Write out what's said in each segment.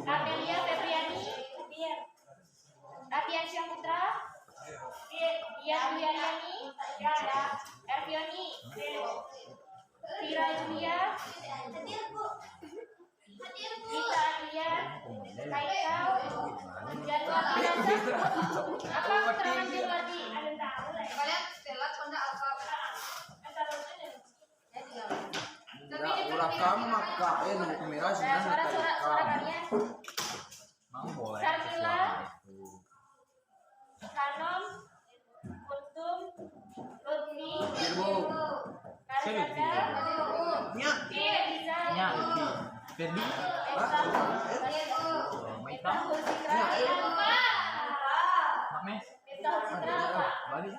Amelia Febriani, Ratian Syahputra, Dian Wiariani, Ervioni, Vira Julia, Gita Alia, Kaisa, jadwal apa keterangan Jirwati? Kalian setelah pada apa? Urakam maka nunggu kamera Suara kalian. Mau boleh. Sarmila, Kanom, Kuntum, Lutfi, Karisata, Eliza, Ferdi. Miftah Hulcitra, Mes. Miftah Hulcitra, Balik.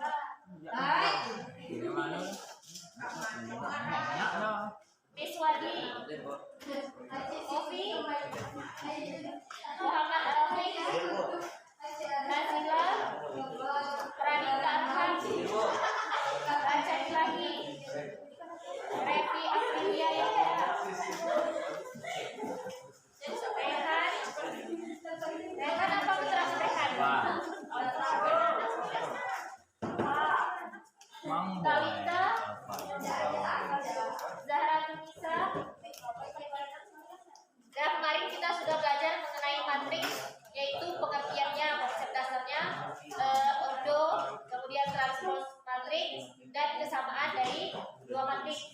Miswadi, Ovi, Muhammad Taufik, Nazila, Pradita Arhan, Raja Ilahi, Revi Aprilia, Rehan apa keterangan Rehan? Talita, Zahra Tunisa. Dan kemarin kita sudah belajar mengenai matriks, yaitu pengertiannya, konsep dasarnya, ordo, kemudian transpose matriks, dan kesamaan dari dua matriks.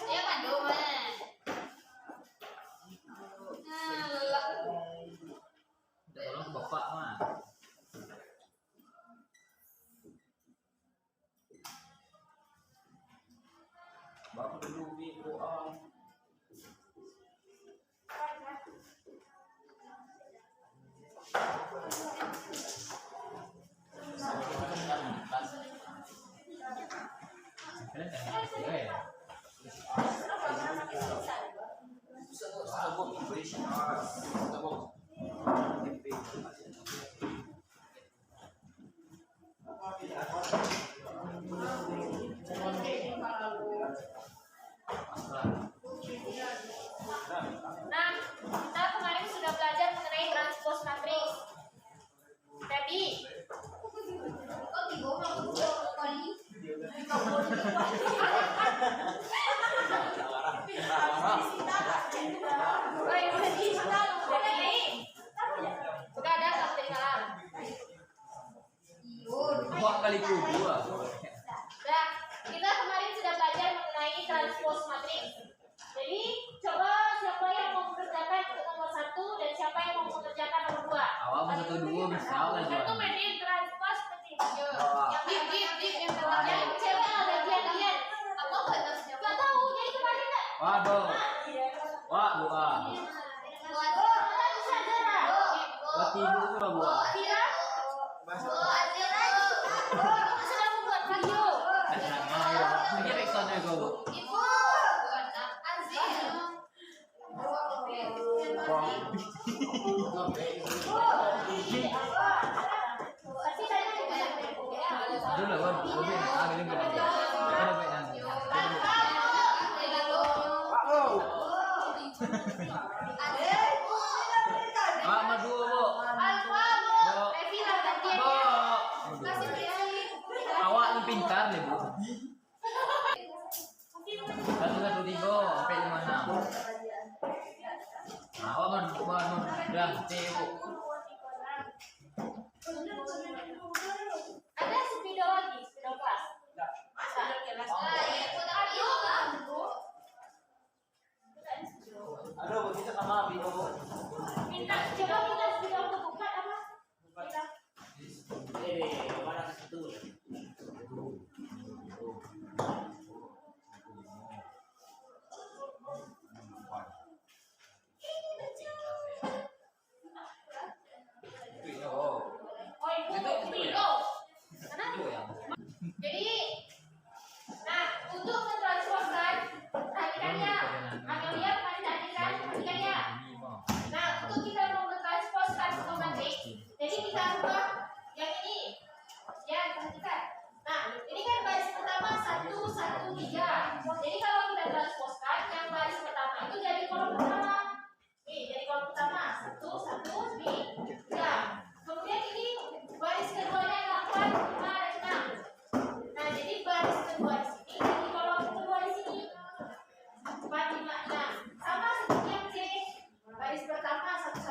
Ya kan doang. Udah tolong bapak mah. Bapak dulu di doa. Nah, kita kemarin sudah belajar mengenai transpose matriks. Jadi, sudah ada satu dari salam. Dua kali dua. Nah, kita kemarin sudah belajar mengenai transpose matriks. Jadi, coba siapa yang mau mengerjakan nomor 1 dan siapa yang mau mengerjakan nomor 2? Awal 1 2 bisa lah Itu jual. mainin transpose seperti itu. Oh. Yang cewek ada dian. Apa batas siapa? Gak tahu, jadi kemarin enggak? Waduh. Wah, buah. Kita bisa ajaran. Laki ibu itu lah buah. Kira? Sudah membuat video. Ini reksadnya gue. Dulu lah, gue agak lagi. Pak madu bu. Revi lah gantian Bu. ya. Awak lu pintar nih bu. 1 1 3 sampai 5 6. Awak baru berhenti bu. Ada spidol lagi, spidol kelas. Aduh, kita sama Bino. Minta, coba minta spidol kebuka apa? Minta. Mana ke situ?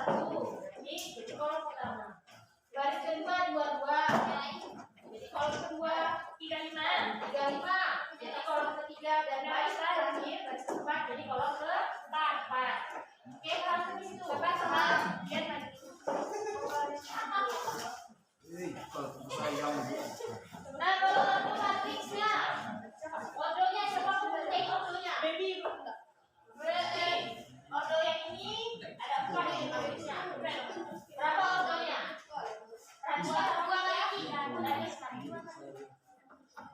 1. Ini jadi kolom pertama. Baris kedua 22. Jadi kolom kedua 35. 35. Jadi kolom ketiga dan baris terakhir baris keempat jadi kolom keempat. Oke, kalau di situ Bapak sama lihat lagi. Nah, kalau ordo matriksnya, ordonya siapa penting ordonya? Berarti ordo yang ini ada 4 di matriksnya. Berapa ordonya? Dua lagi.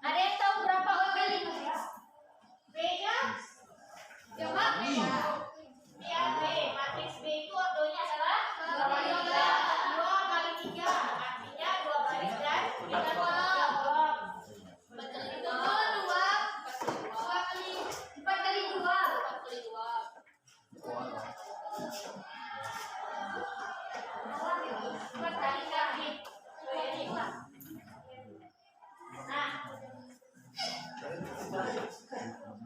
Ada yang tahu berapa ordo di matriks? B-nya? Coba B. Ya, B. Matriks B itu ordonya adalah 2 kali 3. Artinya 2 baris dan 3 kolom. Betul itu 2 kali 4 kali 2. 4 kali 2. Empat kali kaki. Nah,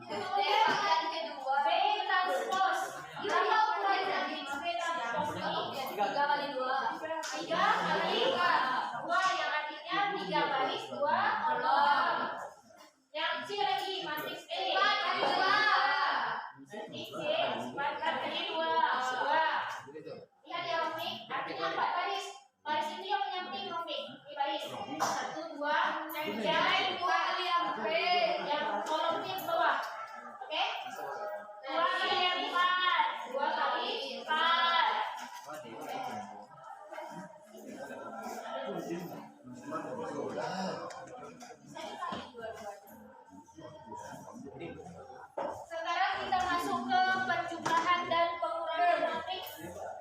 Bagian kedua. B transpose. Berapa ukuran matriks B transpose ini? 3 kali 2. 3 kali 2 yang artinya 3 baris 2 kolom. Yang C lagi matriks E 4 kali 2. matriks C 4 kali 2 lihat ya Romik, artinya 4 baris. Baris itu yang menyamping Romik. Ini baris 1 2 3 2 kali yang B. yang kolom yang bawah. Oke? 2 kali 4 2 kali 4. Sekarang kita masuk ke penjumlahan dan pengurangan matriks. Udah.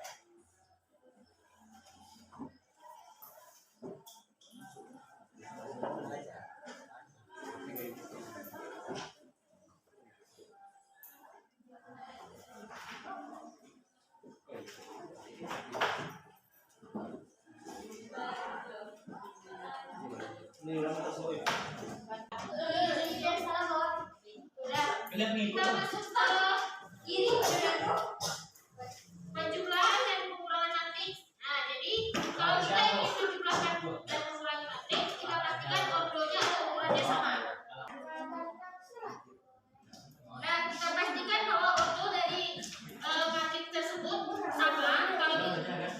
Kita masuk ke ini penjumlahan dan pengurangan matriks. Nah, jadi kalau kita ingin menjumlahkan dan mengurangi matriks, kita pastikan ordonya atau ukurannya sama. Nah, kita pastikan bahwa ordo dari matriks tersebut sama.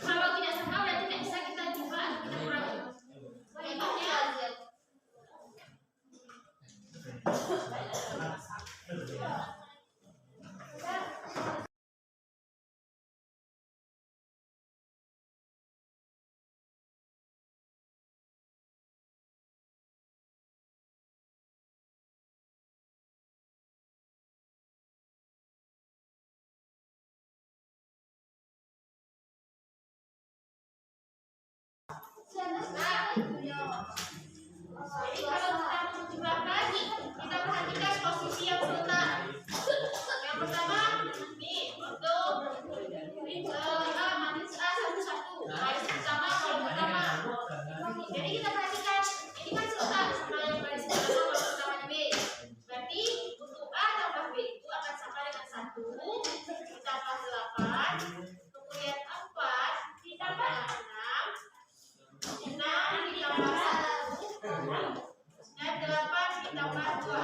Kalau tidak sama, berarti tidak bisa kita jumlah atau kita kurangi. Berikutnya, jadi kalau kita menjumlahkan, kita perhatikan posisi yang sebentar. Yang pertama, nih ordo matriks A 1 1. Baris pertama kolom pertama. Jadi kita perhatikan, ini kan sebentar sama yang baris pertama kolom pertamanya B. Berarti untuk A tambah B itu akan sama dengan 1 ditambah 8, kemudian 4 ditambah 6 ditambah 1 dan 8 ditambah 2.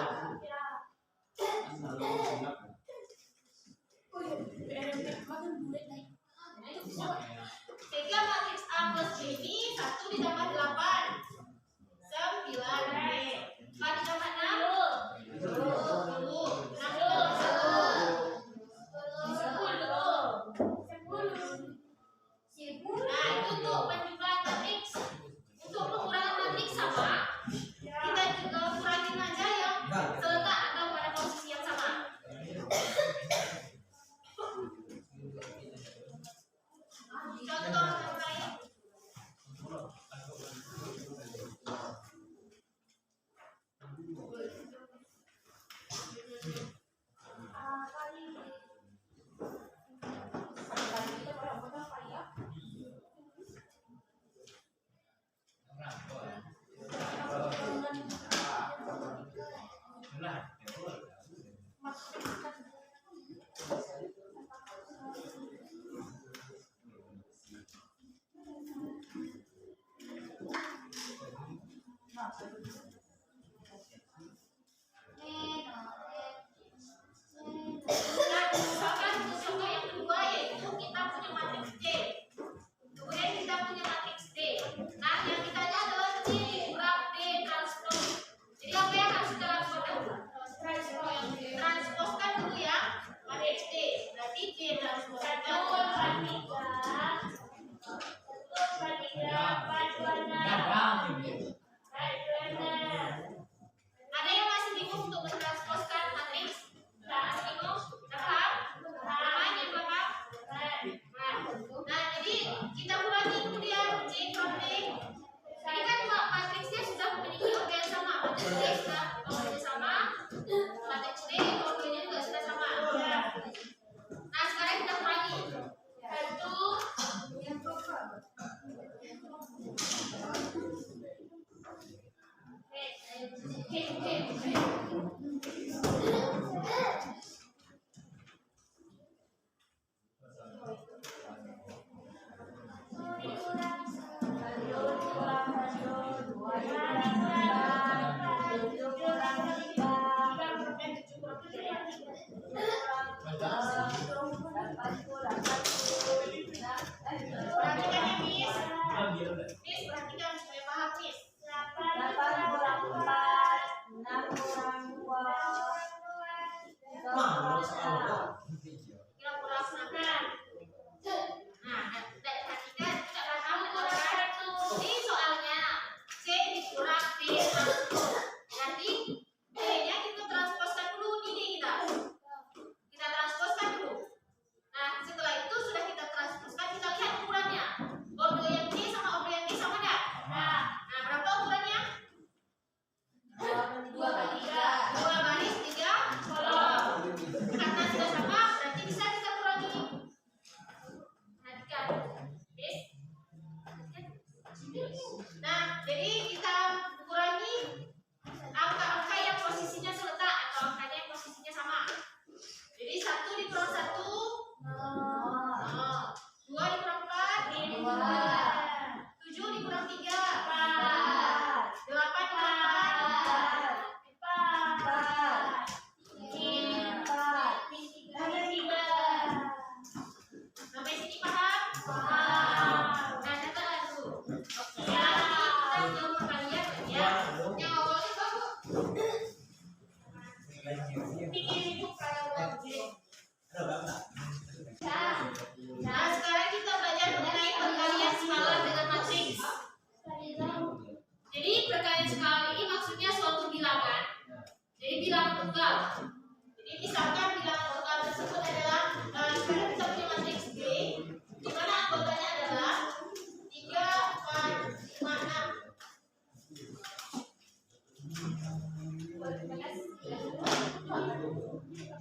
Sehingga matriks A plus B ini 1 ditambah 8 9. A ditambah 6 10. 10. Nah, itu untuk penjumlahan matriks. Untuk pengurangan matriks sama, kita juga kurangin aja yang seletak atau pada posisi yang sama. Contoh yang lain. Nah, misalkan contoh yang kedua yaitu kita punya matriks C. Kemudian kita punya matriks D. Nah, yang kita adalah C dikurang D transpose. Jadi apa yang harus kita lakukan? Transposkan dulu ya matriks D. Berarti D transpose. Ada yang masih bingung untuk mentransposkan matriks? Masih bingung? Paham? Namanya berapa? Nah, jadi kita kurangi kemudian C from D. Ini kan matriksnya sudah memiliki organ yang sama. Matriks D sudah organnya sama. Matriks D organnya juga sudah sama. Nah, sekarang kita kurangi. Perhatikan ya, Miss. Miss, perhatikan supaya paham, Miss. 8 kurang 4, 6 kurang 2, 3 kurang 1. Kira kurang 9. Nah, perhatikan cara kamu kurang ini soalnya C dikurang D transpose. Nanti D-nya kita transposkan dulu ini kita. Kita transposkan dulu. Nah, setelah itu sudah kita transposkan, kita lihat ukurannya. Ordo yang D sama ordo yang D sama enggak? Nah, berapa ukurannya? 2 kali 3. 2 baris 3 kolom. Karena sudah sama, berarti bisa kita kurangi. Perhatikan. Bis. Nah, jadi kita kurangi angka-angka yang posisinya seletak atau angkanya yang posisinya sama. Jadi 1 dikurang 1, 2 dikurang 4, 7 dikurang 3, 8 dikurang 4. Sampai sini paham? Nah, catat dulu. Oke. Kita jawab perkalian ya. Yang awalnya bagus. Pikirin itu kalau Nah, sekarang kita belajar mengenai perkalian skalar dengan matriks. Jadi perkalian skalar ini maksudnya suatu bilangan. Jadi bilangan tunggal. Jadi misalkan bilangan tunggal tersebut adalah sekarang kita punya matriks B, di mana anggotanya adalah 3, 4, 5, 6.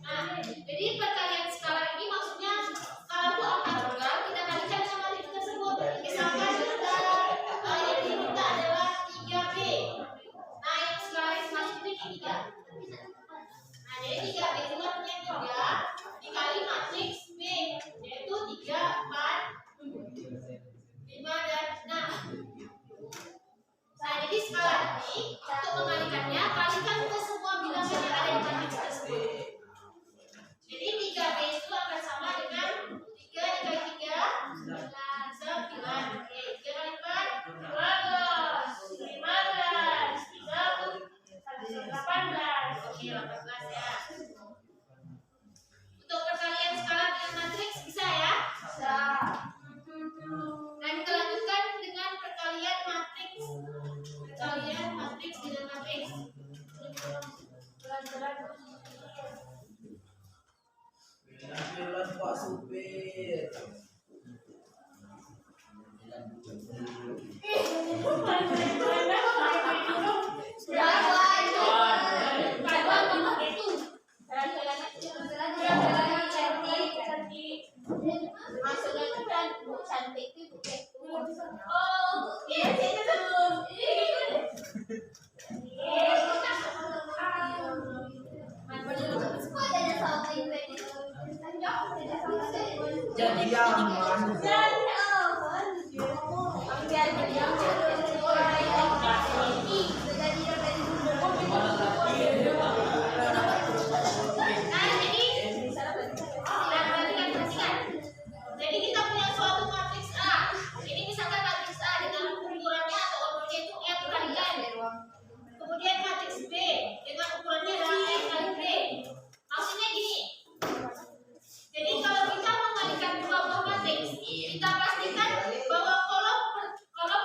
Nah, jadi perkalian skalar ini maksudnya skala itu angka tunggal kita kalikan sama matriks tersebut. Misalkan yang diminta adalah 3B. Nah, yang skala yang masuk itu 3. Nah, jadi 3B itu artinya 3 dikali matriks B, yaitu 3, 4, 5, dan 6. Nah, jadi skala ini untuk mengalikannya, kalikan ke semua bilangan yang ada di matriks tersebut. Jadi 3B itu akan sama dengan 3 dikali 3, 9. Oke, 3 kali 4, 12, 15, 30, 18. Oke, 18 ya. Untuk perkalian skala dengan matriks bisa ya? Bisa. Nah, kita lanjutkan dengan perkalian matriks. Perkalian matriks dengan matriks. Pak Supir. Maksudnya itu kan cantik itu oh iya itu Jadi aman. kita pastikan bahwa kolom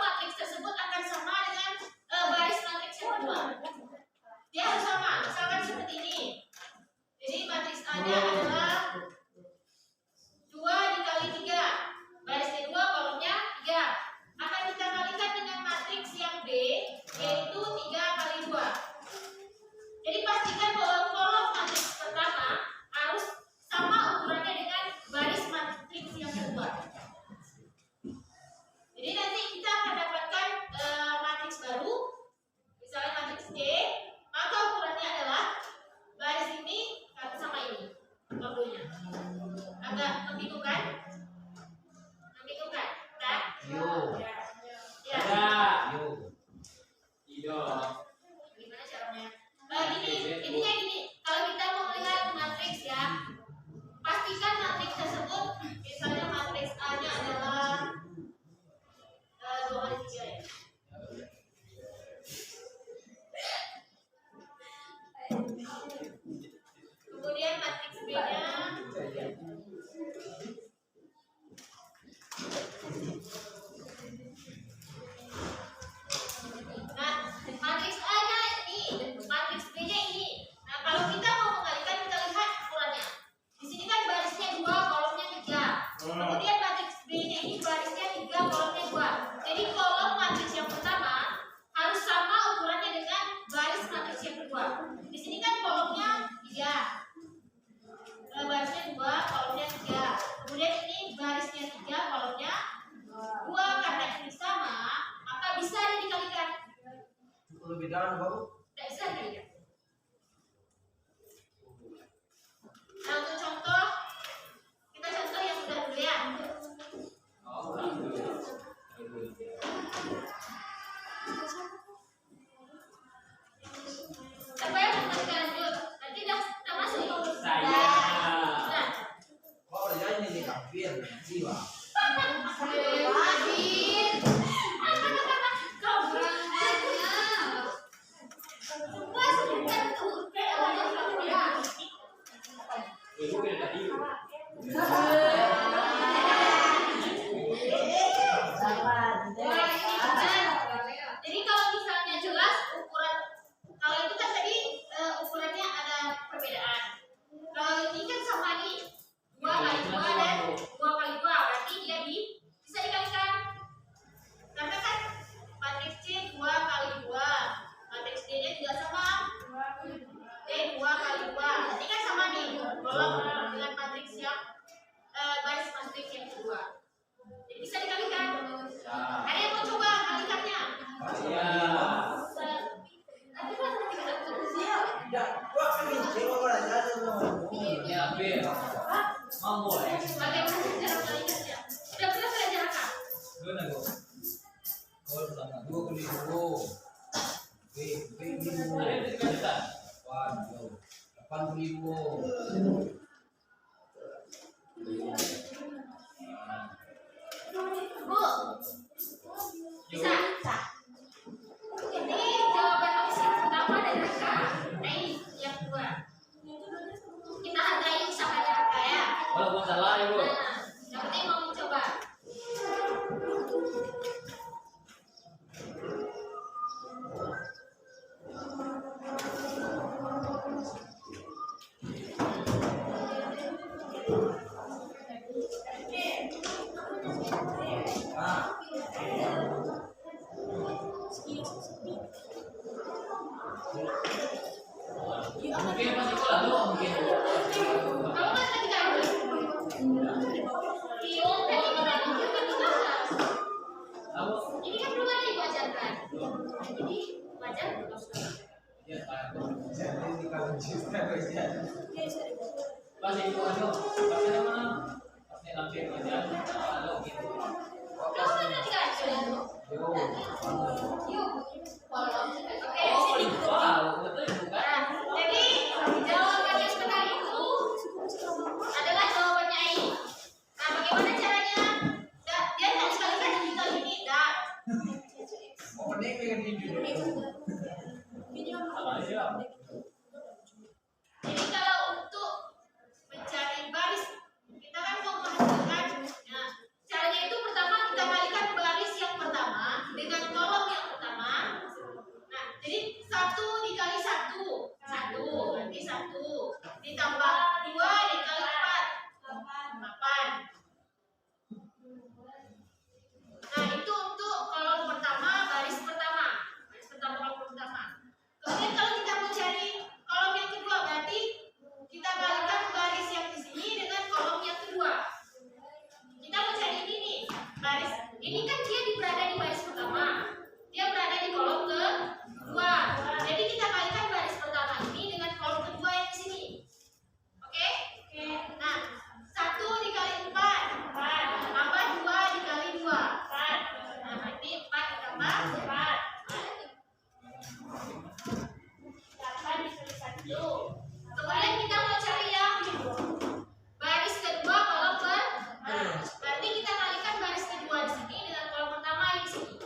matriks tersebut akan sama dengan baris matriks yang kedua. Dia harus sama, misalkan seperti ini. Jadi matriks A-nya adalah 2 dikali 3. Baris kedua kolomnya 3. Akan kita kalikan dengan matriks yang B, yaitu 3 kali 2. Jadi pastikan bahwa kolom matriks pertama harus sama ukurannya dengan baris matriks yang kedua. Jadi nanti kita akan dapatkan matriks baru, misalnya matriks C, maka ukurannya adalah baris ini sama ini waktunya. Agak membingungkan? Membingungkan? Nah, Yo. ya. Yo. Ido. Gimana caranya? Intinya gini, kalau kita mau melihat matriks ya, pastikan matriks tersebut, misalnya matriks A-nya adalah 2 kali 3 ya. Kemudian matriks B-nya nah, matriks A-nya ini, matriks B-nya ini. Nah, kalau kita mau mengalikan, kita lihat ukurannya. Di sini kan barisnya 2, kolomnya 3. Kemudian matriks B-nya ini barisnya 3, kolomnya 2. Jadi kolom matriks yang pertama harus sama ukurannya dengan baris matriks yang kedua. Di sini kan kolomnya 3. Barisnya 2, kolomnya 3. Kemudian ini barisnya 3, kolomnya 2. Karena ini sama, maka bisa dikalikan. Lebih dalam baru. Tidak bisa dikalikan. Nah, untuk contoh, kita contoh yang mudah dulu ya. Siapa yang mau kalikan lanjut? Nanti udah masuk nih. Saya. Nah, Oh, ya ini nih kafir. Jiwa. kau berangkatnya. Semua sebentar tuh. Kayak orang ya. Ibu kira tadi. Jadi kalau misalnya jelas ukuran, kalau itu kan tadi ukurannya ada perbedaan. Kalau ini kan sama nih, 2 kali 2 dan 2 kali 2, berarti dia bisa dikalikan. Karena kan matriks C 2 kali 2, matriks D-nya juga sama. D 2 kali 2, ini kan sama nih, kolom dengan matriks yang baris matriks yang kedua. Jadi bisa dikalikan. Ada yang mau coba kalikannya? Iya. Ya, gua kan ini jiwa kalau ada Ya, Bir. Mau boleh. Bagaimana cara kalikannya? Sudah pernah belajar kan? Guna gua. Gol pertama 2 kali 2. B ribu. Ada yang juta. Waduh. 8.000. Bu, bisa? Ini jawaban opsi pertama dari Raka. Nah ini yang kedua. Kita hargai usahanya Raka ya. Walaupun salah ya, Bu. Nah, yang penting mau mencoba. Ah, Mungkin pas itu lalu mungkin. Kamu kan tadi kan? Iya, tadi kan Tahu? ini kan belum ada yang diajarkan. Jadi wajar terus. Ya, Pak. jadi dikali juta aja. Pas itu aduh, pas ada mana? Pas ini langsung aja. Lalu gitu. Kamu kan tadi kan? Yo. Yuk. Oke, Oh, sini. wow, betul bukan? Nah, jadi jawaban yang benar itu adalah jawabannya ini. Nah, bagaimana caranya? Dia tak dikalikan di juta ini, dah. Mau nih pengen hidup. Salah ya. Jadi kalau untuk mencari baris, kita kan mau menghasilkan. Nah, baris ini kan dia berada di baris pertama, dia berada di kolom kedua. Jadi kita kalikan baris pertama ini dengan kolom kedua yang di sini. Oke? Nah, 1 dikali 4, tambah 2 dikali 2, 4. Nah, berarti 4 ditambah 4. 8 dikali 1. Kemudian kita mau cari yang baris kedua kolom berarti kita kalikan baris kedua di sini dengan kolom pertama yang di sini.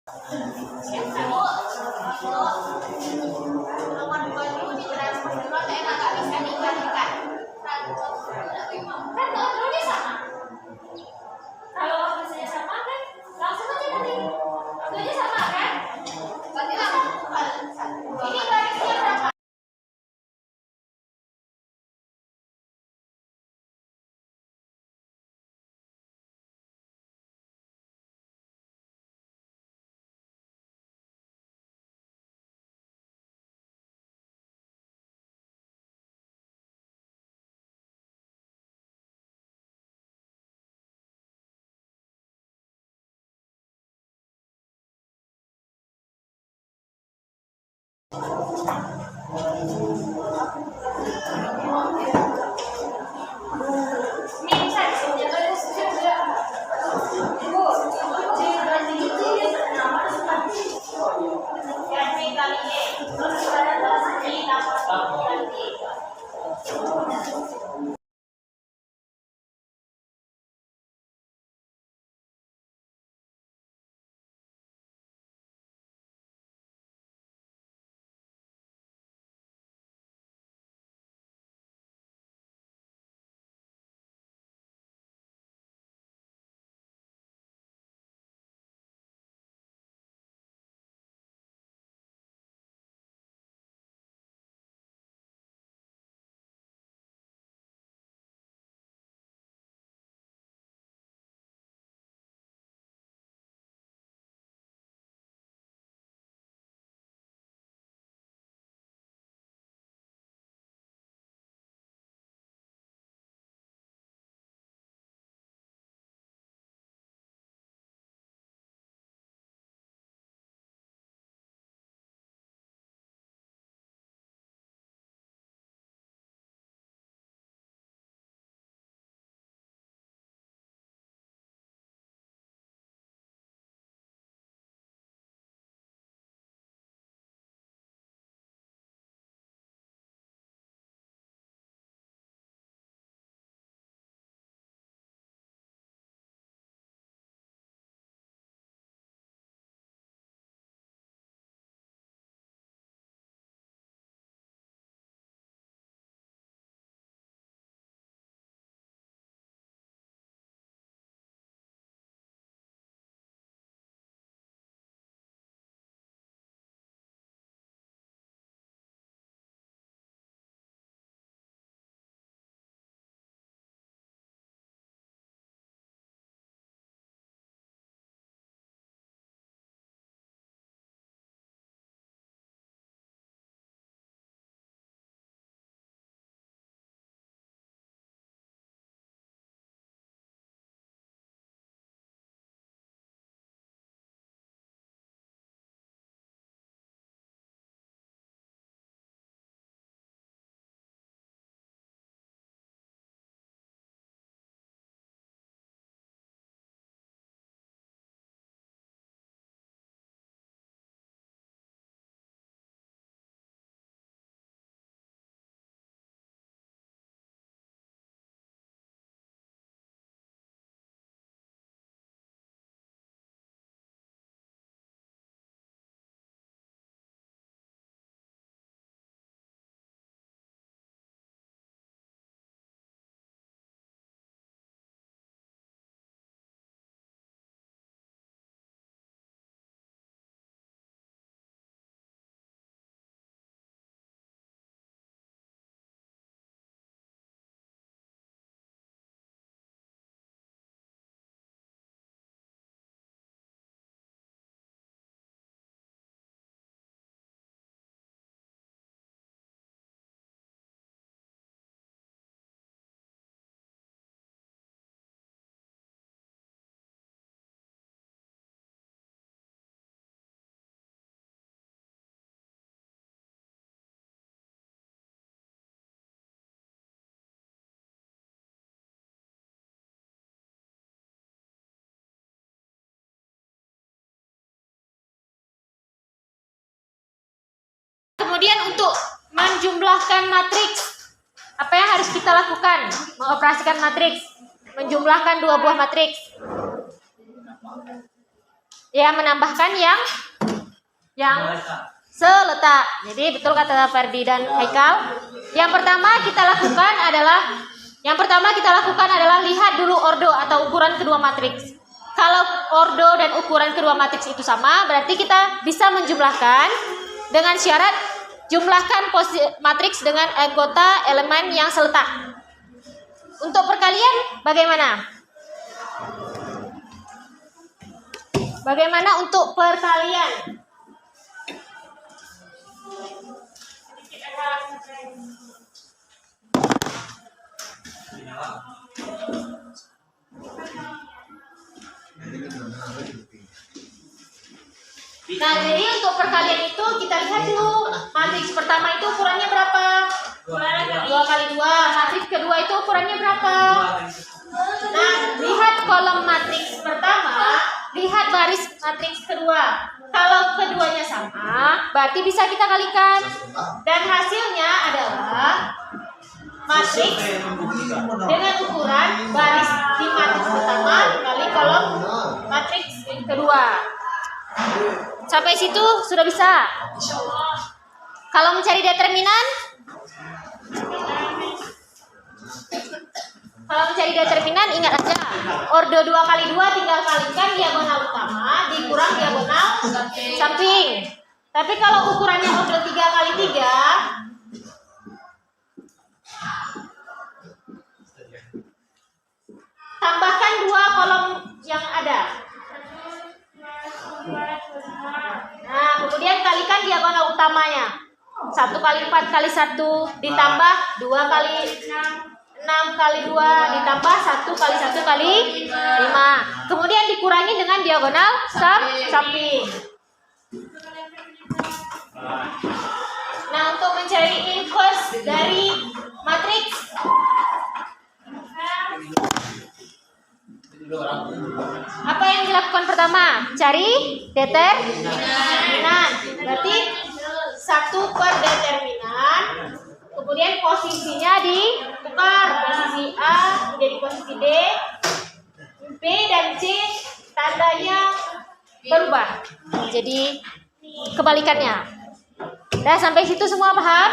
Nomor 2 dulu ditransfer dulu atau emang nggak bisa digantikan? Kan kontrolnya sama. Kalau misalnya sama kan langsung aja nanti. Waktunya sama kan? Berarti langsung ini garisnya berapa? Kemudian untuk menjumlahkan matriks, apa yang harus kita lakukan? Mengoperasikan matriks, menjumlahkan dua buah matriks. Ya, menambahkan yang seletak. Jadi betul kata Ferdi dan Haikal. Yang pertama kita lakukan adalah lihat dulu ordo atau ukuran kedua matriks. Kalau ordo dan ukuran kedua matriks itu sama, berarti kita bisa menjumlahkan dengan syarat jumlahkan matriks dengan anggota elemen yang seletak. Untuk perkalian bagaimana? Bagaimana untuk perkalian? Nah, jadi untuk perkalian itu kita lihat dulu matriks pertama itu ukurannya berapa? 2 kali 2. Matriks kedua itu ukurannya berapa? Nah, lihat kolom matriks pertama, lihat baris matriks kedua. Kalau keduanya sama, berarti bisa kita kalikan. Dan hasilnya adalah matriks dengan ukuran baris di matriks pertama dikali kolom matriks kedua. Sampai situ sudah bisa. Kalau mencari determinan, ingat aja ordo 2 kali 2 tinggal kalikan diagonal utama dikurang diagonal samping. Tapi kalau ukurannya ordo 3 kali 3, tambahkan 2 kolom yang ada. Nah, kemudian kalikan diagonal utamanya. 1 kali 4 kali 1 ditambah 2 kali 6 kali 2 ditambah 1 kali 1 kali 5. Kemudian dikurangi dengan diagonal samping. Nah, untuk mencari inverse dari matriks, apa yang dilakukan pertama? Cari determinan. Berarti 1 per determinan. Kemudian posisinya ditukar. Posisi A menjadi posisi D. B dan C tandanya berubah. Jadi kebalikannya. Nah, sampai situ semua paham?